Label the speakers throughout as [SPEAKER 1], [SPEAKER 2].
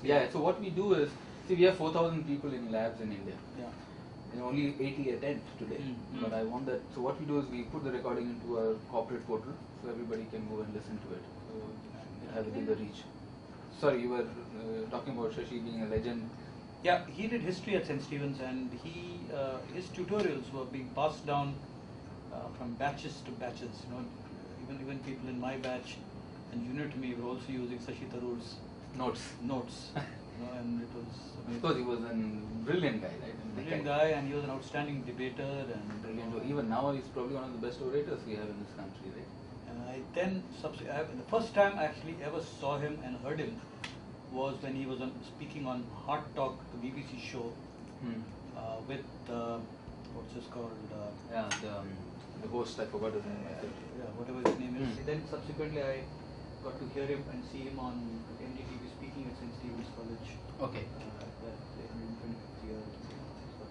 [SPEAKER 1] Yeah, so what we do is, see, we have 4,000 people in labs in India.
[SPEAKER 2] Yeah.
[SPEAKER 1] And only 80 attend today. But I want that, so what we do is we put the recording into our corporate portal so everybody can go and listen to it. So it has a bigger reach. Sorry, you were talking about Shashi being a legend.
[SPEAKER 2] Yeah, he did history at St. Stephen's, and his tutorials were being passed down from batches to batches. You know, even people in my batch and junior to me were also using Shashi Tharoor's notes. You know, and it was amazing.
[SPEAKER 1] Of course, he was a brilliant guy, right?
[SPEAKER 2] Brilliant guy, and he was an outstanding debater and
[SPEAKER 1] brilliant. Even now, he's probably one of the best orators we have in this country, right?
[SPEAKER 2] And I then the first time I actually ever saw him and heard him was when he was speaking on Hard Talk, the BBC show, with what's this called?
[SPEAKER 1] The host, I forgot his name.
[SPEAKER 2] Yeah, whatever his name is. Then subsequently I got to hear him and see him on NDTV speaking at St. Stephen's College.
[SPEAKER 1] Okay.
[SPEAKER 2] That 125th year.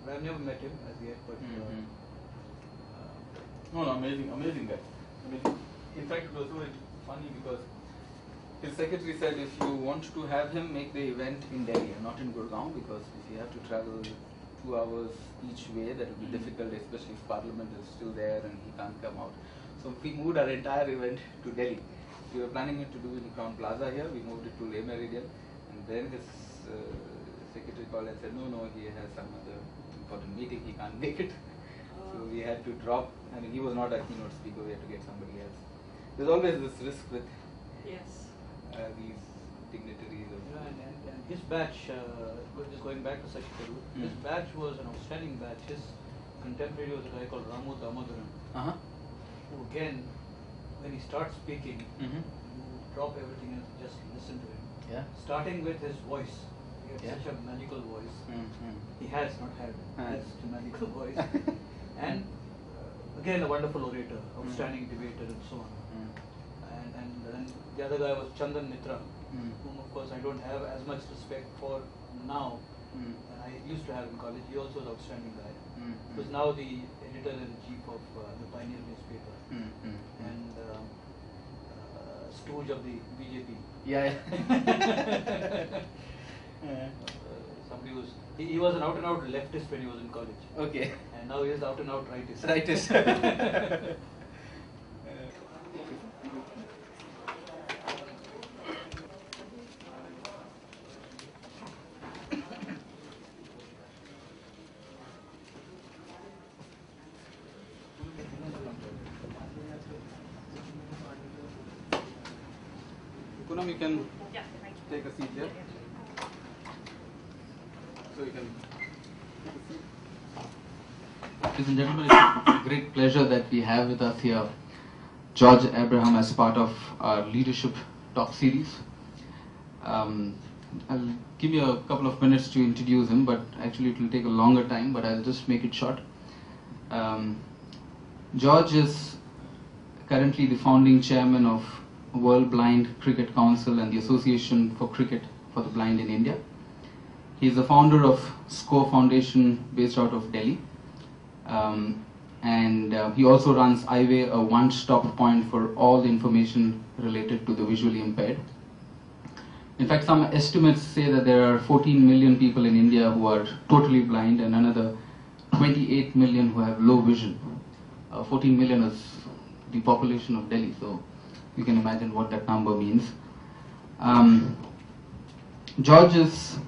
[SPEAKER 2] But I've never met him as yet. But
[SPEAKER 1] no, amazing guy. Amazing. In fact, it was so funny because his secretary said if you want to have him make the event in Delhi and not in Gurgaon, because if you have to travel 2 hours each way, that would be difficult, especially if Parliament is still there and he can't come out. So we moved our entire event to Delhi. We were planning it to do in Crown Plaza here. We moved it to Le Méridien, and then his secretary called and said, no, he has some other important meeting, he can't make it. So we had to drop. I mean, he was not a keynote speaker, we had to get somebody else. There's always this risk with these dignitaries.
[SPEAKER 2] And his batch, just going back to Shashi Tharoor, his batch was an outstanding batch. His contemporary was a guy called Ramu Damodaran, who again, when he starts speaking, you drop everything and just listen to him.
[SPEAKER 1] Yeah.
[SPEAKER 2] Starting with his voice. He had such a magical voice. He has not had such a magical voice. And again, a wonderful orator, outstanding debater and so on. And the other guy was Chandan Mitra, whom of course I don't have as much respect for now. And I used to have in college. He also was an outstanding guy. He was now the editor-in-chief of the Pioneer newspaper and stooge of the BJP. Somebody was he was an out-and-out leftist when he was in college.
[SPEAKER 1] Okay.
[SPEAKER 2] And now he is out-and-out rightist.
[SPEAKER 1] Rightist. Poonam, you can take a seat here. So you can take a seat. Ladies and gentlemen, it's a great pleasure that we have with us here George Abraham as part of our leadership talk series. I'll give you a couple of minutes to introduce him, but actually it will take a longer time, but I'll just make it short. George is currently the founding chairman of World Blind Cricket Council and the Association for Cricket for the Blind in India. He is the founder of SCORE Foundation based out of Delhi. He also runs iWay, a one-stop point for all the information related to the visually impaired. In fact, some estimates say that there are 14 million people in India who are totally blind and another 28 million who have low vision. 14 million is the population of Delhi, so you can imagine what that number means. George has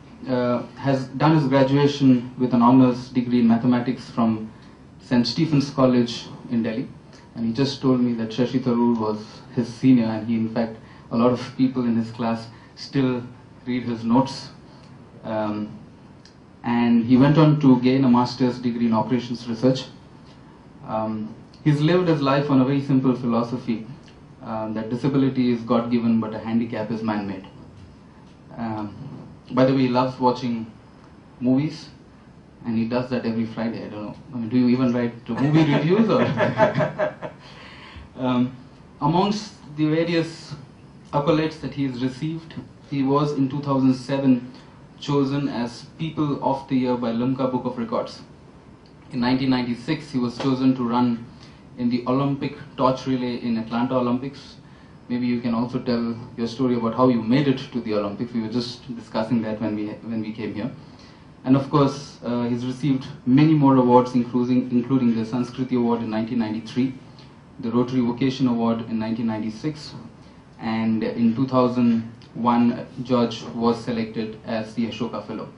[SPEAKER 1] done his graduation with an honors degree in mathematics from St. Stephen's College in Delhi, and he just told me that Shashi Tharoor was his senior, and in fact a lot of people in his class still read his notes. And he went on to gain a master's degree in operations research. He's lived his life on a very simple philosophy, that disability is God-given but a handicap is man-made. By the way, he loves watching movies, and he does that every Friday. I don't know. I mean, do you even write movie reviews? Or amongst the various accolades that he's received, he was in 2007 chosen as People of the Year by Limca Book of Records. In 1996, he was chosen to run in the Olympic torch relay in Atlanta Olympics. maybe you can also tell your story about how you made it to the Olympics. We were just discussing that when we came here. And of course, he's received many more awards, including the Sanskriti Award in 1993, the Rotary Vocation Award in 1996, and in 2001, George was selected as the Ashoka Fellow.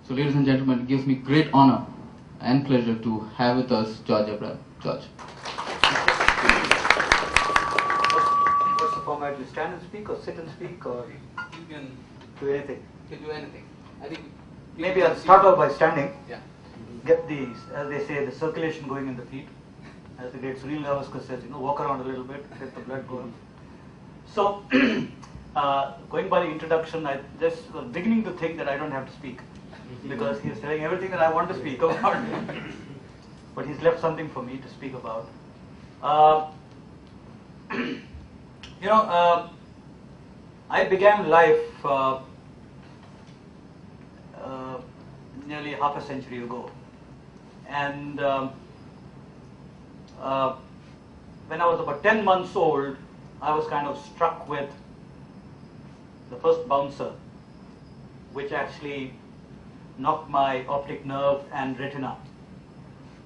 [SPEAKER 1] So ladies and gentlemen, it gives me great honor and pleasure to have with us George Abraham. George.
[SPEAKER 2] What's the format? You stand and speak, or sit and speak, or
[SPEAKER 1] You can
[SPEAKER 2] do anything?
[SPEAKER 1] do anything. I think
[SPEAKER 2] Maybe I'll start off by standing.
[SPEAKER 1] Yeah.
[SPEAKER 2] Get the, as they say, the circulation going in the feet. As the great Sunil Gavaskar says, walk around a little bit, get the blood going. So, going by the introduction, I just was beginning to think that I don't have to speak, because he's telling everything that I want to speak about. But he's left something for me to speak about. I began life nearly half a century ago, and when I was about 10 months old, I was kind of struck with the first bouncer, which actually knocked my optic nerve and retina.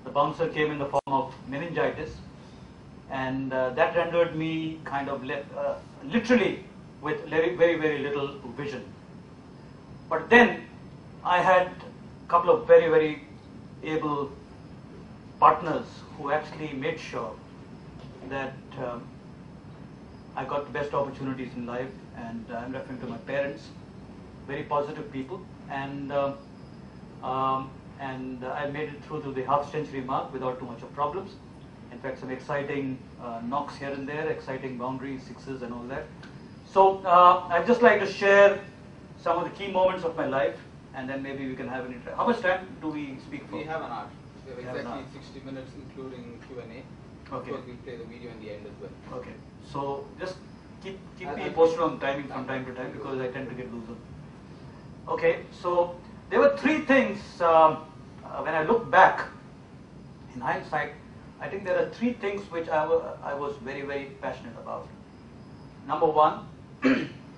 [SPEAKER 2] The bouncer came in the form of meningitis, and that rendered me kind of literally with very, very, very little vision. But then I had a couple of very, very able partners who actually made sure that I got the best opportunities in life, and I'm referring to my parents, very positive people, and I made it through to the half-century mark without too much of problems. In fact, some exciting knocks here and there, exciting boundaries, sixes, and all that. So I'd just like to share some of the key moments of my life, and then maybe we can have an interaction. How much time do we speak for?
[SPEAKER 1] we have an hour. We have
[SPEAKER 2] an hour.
[SPEAKER 1] exactly 60 minutes, including Q&A.
[SPEAKER 2] Okay.
[SPEAKER 1] Of course, we'll play the video in the end as well.
[SPEAKER 2] Okay. So just keep me posted on timing from time to time, because I tend to get loose. Okay. So there were three things when I look back in hindsight. I think there are three things which I was very, very passionate about. Number one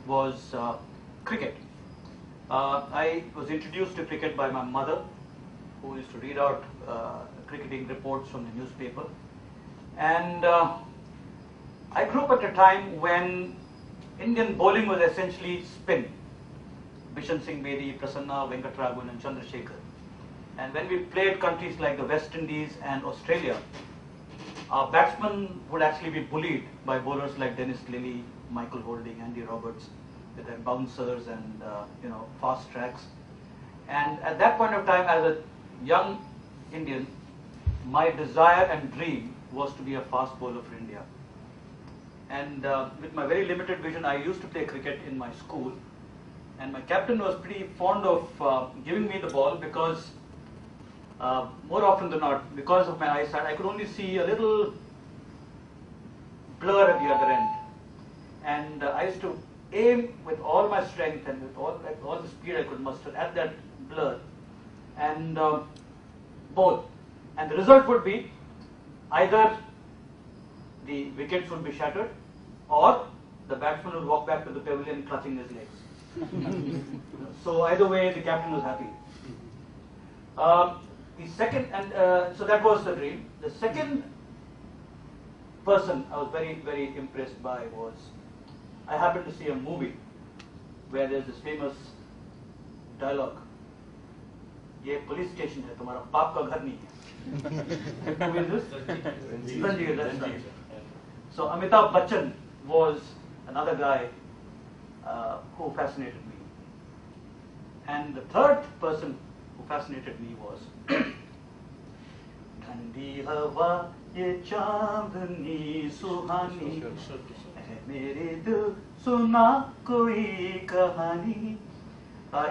[SPEAKER 2] was cricket. I was introduced to cricket by my mother, who used to read out cricketing reports from the newspaper. And I grew up at a time when Indian bowling was essentially spin. Bishan Singh Bedi, Prasanna, Venkatraghun, and Chandrasekhar. And when we played countries like the West Indies and Australia, our batsmen would actually be bullied by bowlers like Dennis Lilly, Michael Holding, Andy Roberts, with their bouncers and fast tracks. And at that point of time, as a young Indian, my desire and dream was to be a fast bowler for India. And with my very limited vision, I used to play cricket in my school, and my captain was pretty fond of giving me the ball, because more often than not, because of my eyesight, I could only see a little blur at the other end. And I used to aim with all my strength and with all the speed I could muster at that blur, and bowl. And the result would be either the wickets would be shattered, or the batsman would walk back to the pavilion clutching his legs. So either way, the captain was happy. The second, and so that was the dream. The second person I was very, very impressed by was, I happened to see a movie where there's this famous dialogue, "Ye police station hai, tumhara baap ka ghar nahi hai." Who is this? Ranjit, that's right. So Amitabh Bachchan was another guy who fascinated me. And the third person who fascinated me was Thandi hawa ye chandni suhani hai mere dil suna koi kahani.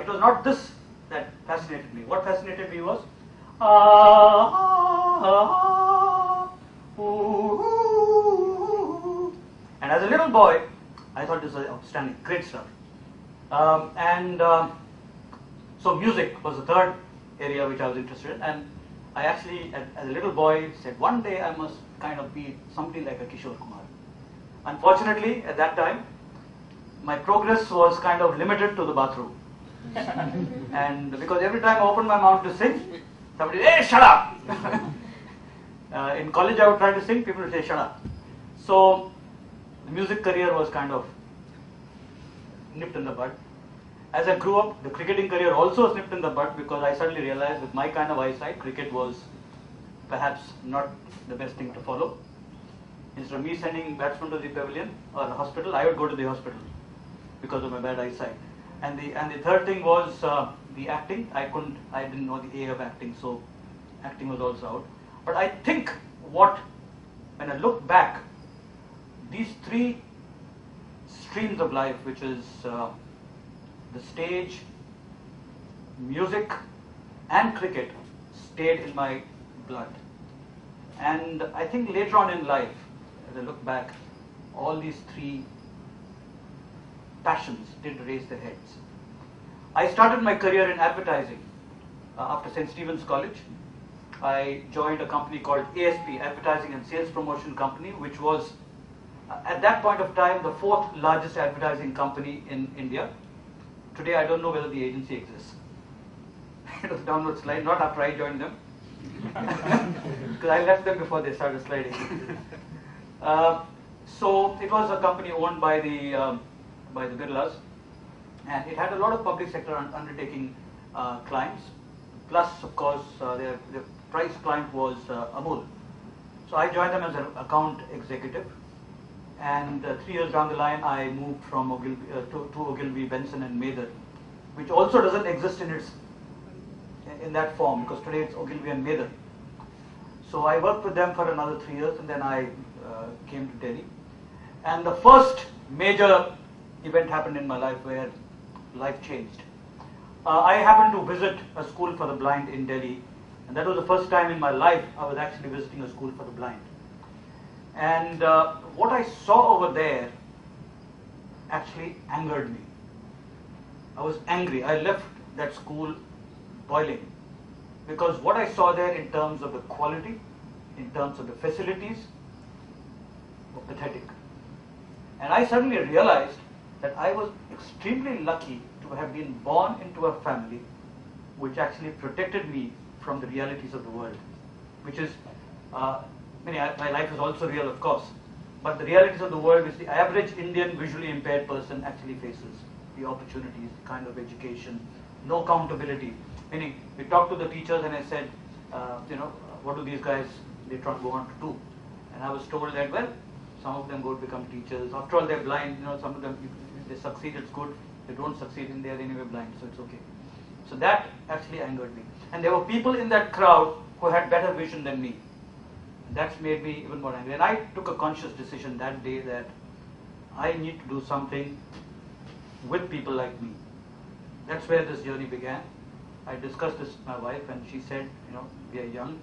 [SPEAKER 2] It was not this that fascinated me. What fascinated me was and as a little boy, I thought this was outstanding, great stuff. So music was the third area which I was interested in, and I actually, as a little boy, said one day I must kind of be somebody like a Kishore Kumar. Unfortunately, at that time, my progress was kind of limited to the bathroom. And because every time I opened my mouth to sing, somebody would say, "Hey, shut up!" In college, I would try to sing, people would say, "Shut up." So, the music career was kind of nipped in the bud. As I grew up, the cricketing career also was nipped in the bud because I suddenly realized with my kind of eyesight, cricket was perhaps not the best thing to follow. Instead of me sending batsmen to the pavilion or the hospital, I would go to the hospital because of my bad eyesight. And the third thing was the acting. I didn't know the A of acting, so acting was also out. But I think when I look back, these three streams of life, which is the stage, music, and cricket, stayed in my blood. And I think later on in life, as I look back, all these three passions did raise their heads. I started my career in advertising after St. Stephen's College. I joined a company called ASP, Advertising and Sales Promotion Company, which was at that point of time the fourth largest advertising company in India. Today I don't know whether the agency exists. It was a downward slide, not after I joined them, because I left them before they started sliding. So it was a company owned by the Birlas, and it had a lot of public sector undertaking clients. Plus, of course, their price client was Amul. So I joined them as an account executive, and 3 years down the line, I moved from to Ogilvy, Benson and Mather, which also doesn't exist in that form, because today it's Ogilvy and Mather. So I worked with them for another 3 years, and then I came to Delhi. And the first major event happened in my life where life changed. I happened to visit a school for the blind in Delhi, and that was the first time in my life I was actually visiting a school for the blind. And what I saw over there actually angered me. I was angry. I left that school boiling, because what I saw there in terms of the quality, in terms of the facilities, were pathetic. And I suddenly realized that I was extremely lucky to have been born into a family which actually protected me from the realities of the world, which is, my life is also real, of course, but the realities of the world which the average Indian visually impaired person actually faces, the opportunities, the kind of education, no accountability. Meaning, we talked to the teachers and I said, what do these guys, they try to go on to do? And I was told that, well, some of them go to become teachers. After all, they're blind. Some of them, if they succeed, it's good. If they don't succeed, then they're anyway blind, so it's okay. So that actually angered me. And there were people in that crowd who had better vision than me. That's made me even more angry. And I took a conscious decision that day that I need to do something with people like me. That's where this journey began. I discussed this with my wife, and she said, we are young.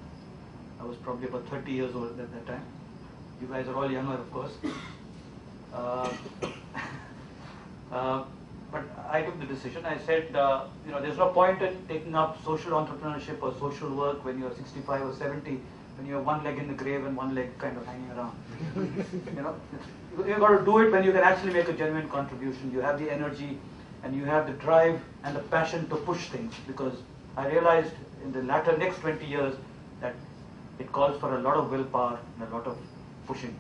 [SPEAKER 2] I was probably about 30 years old at that time. You guys are all younger, of course. But I took the decision. I said, there's no point in taking up social entrepreneurship or social work when you're 65 or 70, when you have one leg in the grave and one leg kind of hanging around. You've got to do it when you can actually make a genuine contribution. You have the energy and you have the drive and the passion to push things, because I realized in the next 20 years that it calls for a lot of willpower and a lot of pushing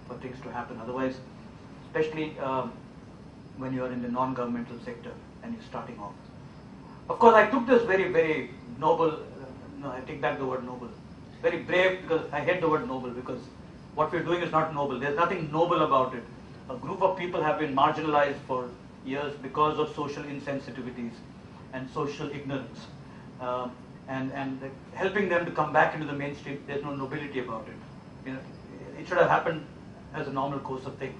[SPEAKER 2] for things to happen. Otherwise, especially when you are in the non-governmental sector and you're starting off. Of course, I took this very, very noble, I take back the word noble, very brave, because I hate the word noble, because what we're doing is not noble. There's nothing noble about it. A group of people have been marginalized for years because of social insensitivities and social ignorance. And helping them to come back into the mainstream, there's no nobility about it. It should have happened as a normal course of thing.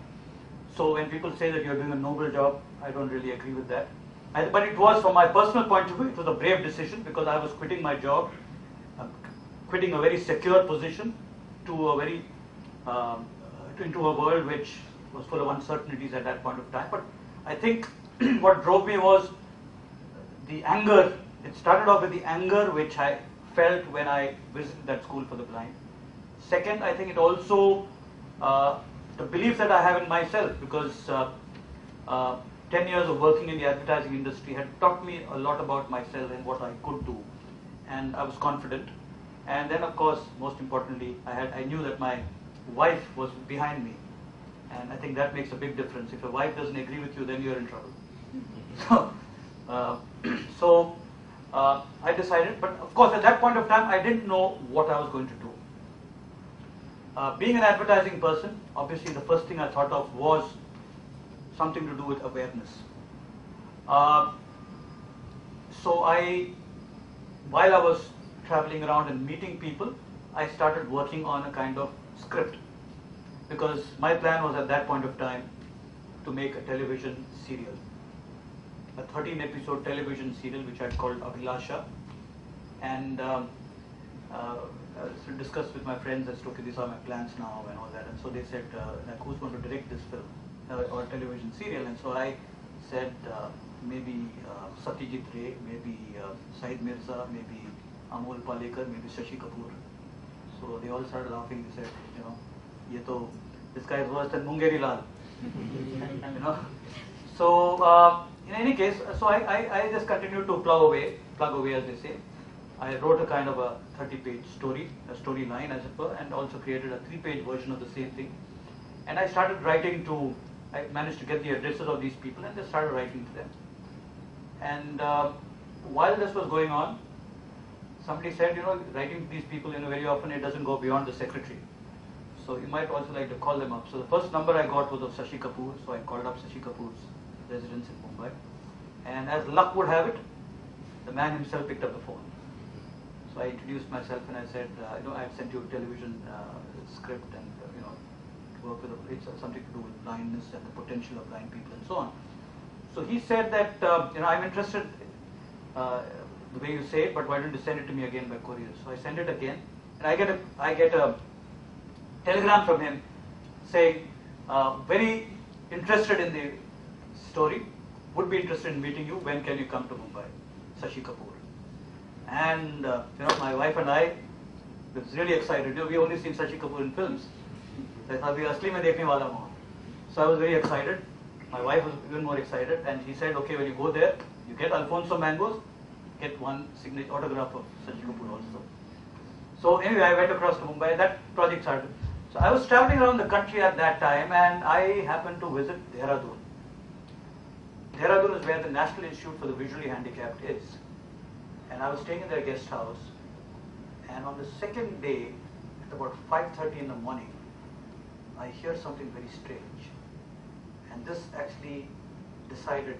[SPEAKER 2] So when people say that you're doing a noble job, I don't really agree with that. But it was, from my personal point of view, it was a brave decision, because I was quitting my job, quitting a very secure position to a very into a world which was full of uncertainties at that point of time. But I think what drove me was the anger. It started off with the anger which I felt when I visited that school for the blind. Second, I think it also the belief that I have in myself, because 10 years of working in the advertising industry had taught me a lot about myself and what I could do, and I was confident. And then, of course, most importantly, I knew that my wife was behind me, and I think that makes a big difference. If your wife doesn't agree with you, then you're in trouble. So I decided, but of course at that point of time I didn't know what I was going to do. Being an advertising person, obviously the first thing I thought of was something to do with awareness. So while I was traveling around and meeting people, I started working on a kind of script, because my plan was at that point of time to make a television serial, a 13-episode television serial which I called Abhilasha, and so discussed with my friends as to, okay, these are my plans now and all that, and so they said, like, who's going to direct this film or television serial? And so I said, maybe Satyajit Ray, maybe Said Mirza, maybe Amol Palekar, maybe Shashi Kapoor. So they all started laughing. They said, this guy is worse than Mungeri Lal. So in any case, so I just continued to plug away as they say. I wrote a kind of a 30-page story, a storyline as it were, and also created a 3-page version of the same thing. And I started writing I managed to get the addresses of these people and just started writing to them. And while this was going on, somebody said, writing to these people, very often it doesn't go beyond the secretary. So you might also like to call them up. So the first number I got was of Shashi Kapoor, so I called up Shashi Kapoor's residence in Mumbai. And as luck would have it, the man himself picked up the phone. So I introduced myself and I said, I've sent you a television script, and to work with it's something to do with blindness and the potential of blind people and so on. So he said that I'm interested the way you say it, but why don't you send it to me again by courier? So I send it again, and I get a telegram from him saying, very interested in the story, would be interested in meeting you. When can you come to Mumbai? Shashi Kapoor. And my wife and I was really excited. We only seen Shashi Kapoor in films. So I thought, so I was very excited. My wife was even more excited, and he said, okay, when you go there, you get Alfonso Mango's, get one signature autograph of Shashi Kapoor also. So anyway, I went across to Mumbai, and that project started. So I was traveling around the country at that time, and I happened to visit Dehradun. Dehradun is where the National Institute for the Visually Handicapped is. And I was staying in their guest house, and on the second day, at about 5:30 in the morning, I hear something very strange. And this actually determined